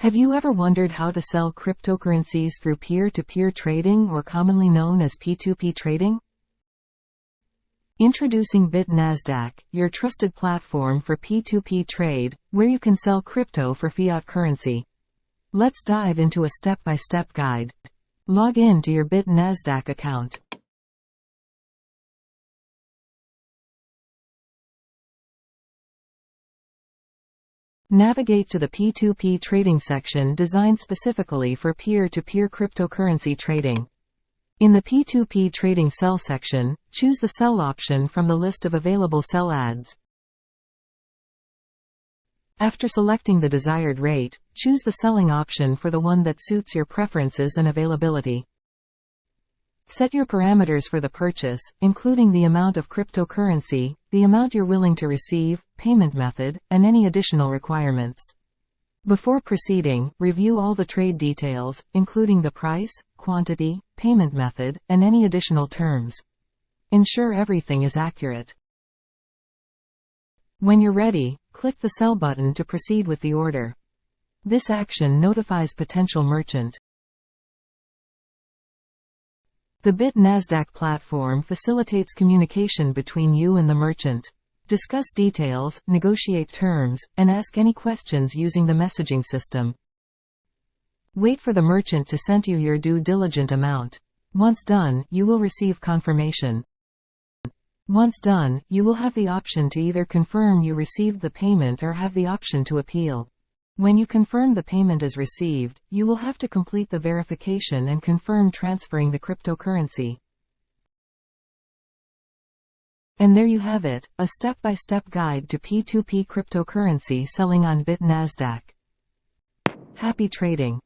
Have you ever wondered how to sell cryptocurrencies through peer-to-peer trading, or commonly known as P2P trading? Introducing BitNasdaq, your trusted platform for P2P trade, where you can sell crypto for fiat currency. Let's dive into a step-by-step guide. Log in to your BitNasdaq account. Navigate to the P2P trading section designed specifically for peer-to-peer cryptocurrency trading. In the P2P trading sell section, choose the sell option from the list of available sell ads. After selecting the desired rate, choose the selling option for the one that suits your preferences and availability. Set your parameters for the purchase, including the amount of cryptocurrency, the amount you're willing to receive, payment method, and any additional requirements. Before proceeding, review all the trade details, including the price, quantity, payment method, and any additional terms. Ensure everything is accurate. When you're ready, click the Sell button to proceed with the order. This action notifies potential merchant. The BitNasdaq platform facilitates communication between you and the merchant. Discuss details, negotiate terms, and ask any questions using the messaging system. Wait for the merchant to send you your due diligent amount. Once done, you will receive confirmation. Once done, you will have the option to either confirm you received the payment or have the option to appeal. When you confirm the payment is received, you will have to complete the verification and confirm transferring the cryptocurrency. And there you have it, a step-by-step guide to P2P cryptocurrency selling on BitNasdaq. Happy trading!